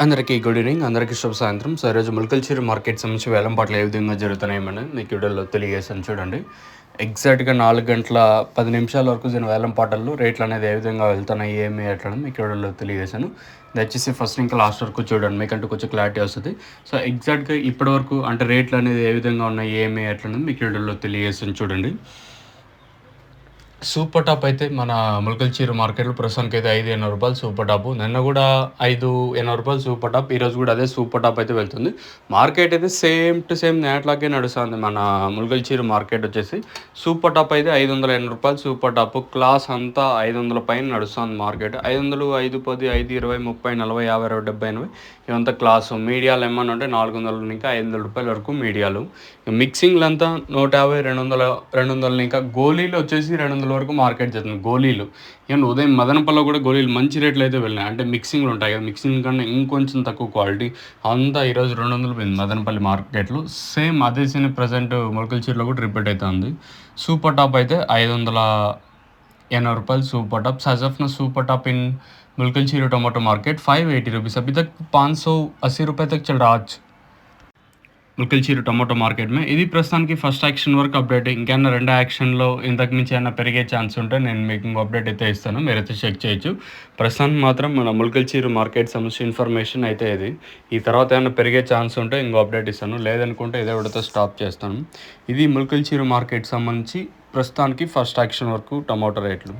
అందరికీ good evening. అందరికీ శుభ సాయంత్రం. సో ఈరోజు ములకల్చూరు మార్కెట్ సంబంధించి వేలం పాటలు ఏ విధంగా జరుగుతున్నాయని మీకు వీడియోలో తెలియజేశాను చూడండి. ఎగ్జాక్ట్గా 4 గంటల 10 నిమిషాల వరకు దీని వేలం పాటల్లో రేట్లు అనేది ఏ విధంగా వెళ్తున్నాయి ఏమి ఎట్లా మీకు వీడియోలో తెలియజేశాను. దయచేసి ఫస్ట్ ఇంకా లాస్ట్ వరకు చూడండి, మీకంటూ కొంచెం క్లారిటీ వస్తుంది. సో ఎగ్జాక్ట్గా ఇప్పటి వరకు అంటే రేట్లు అనేది ఏ విధంగా ఉన్నాయి ఏమి ఎట్లా మీకు వీడియోలో తెలియజేశాను చూడండి. సూపర్ టాప్ అయితే మన ములకల్చూరు మార్కెట్లో ప్రస్తుతానికి అయితే 580 రూపాయలు సూపర్ టాప్. నిన్న కూడా 580 రూపాయలు సూపర్ టాప్. ఈరోజు కూడా అదే సూపర్ టాప్ అయితే వెళ్తుంది. మార్కెట్ అయితే సేమ్ టు సేమ్ నేట్లాగే నడుస్తుంది. మన ములకల్చూరు మార్కెట్ వచ్చేసి సూపర్ టాప్ అయితే 580 రూపాయలు సూపర్ టాప్. క్లాస్ అంతా 500 పైన నడుస్తుంది మార్కెట్. 500, 510, 520, 30, 40, 50, 60, 70, 80 ఇవంతా క్లాసు. మీడియాలు ఏమన్నా ఉంటే 400 ఇంకా 500 రూపాయల వరకు మీడియాలు. మిక్సింగ్లు అంతా 150, 200 ఇంకా గోళీలు వచ్చేసి 200 వరకు మార్కెట్ చేస్తుంది. గోళీలు ఈవెన్ ఉదయం మదనపల్లిలో కూడా గోళీలు మంచి రేట్లు అయితే వెళ్ళినాయి. అంటే మిక్సింగ్లు ఉంటాయి కదా, మిక్సింగ్ కన్నా ఇంకొంచెం తక్కువ క్వాలిటీ అంతా ఈరోజు 200 పోయింది మదనపల్లి మార్కెట్లో. సేమ్ అదే సీన్ ప్రజెంట్ ములకల్చూరులో కూడా రిపీట్ అవుతుంది. సూపర్ టాప్ అయితే 580 రూపాయలు సూपर top. सजफना super top in मुलकलचीरू tomato market 580 rupees. अभी तक 580 रुपये तक चल रहा आज ములకల్చూరు టమాటో మార్కెట్ మే. ఇది ప్రస్తుతానికి ఫస్ట్ యాక్షన్ వరకు అప్డేట్. ఇంకేమన్నా రెండో యాక్షన్లో ఇంతకు మించి ఏమైనా పెరిగే ఛాన్స్ ఉంటే నేను మీకు ఇంకో అప్డేట్ అయితే ఇస్తాను, మీరైతే చెక్ చేయొచ్చు. ప్రస్తుతానికి మాత్రం మన ములకల్చూరు మార్కెట్ సంబంధించిన ఇన్ఫర్మేషన్ అయితే ఇది. ఈ తర్వాత ఏమైనా పెరిగే ఛాన్స్ ఉంటే ఇంకో అప్డేట్ ఇస్తాను, లేదనుకుంటే ఇదే విడతో స్టాప్ చేస్తాను. ఇది ములకల్చూరు మార్కెట్ సంబంధించి ప్రస్తుతానికి ఫస్ట్ యాక్షన్ వరకు టమాటో రేట్లు.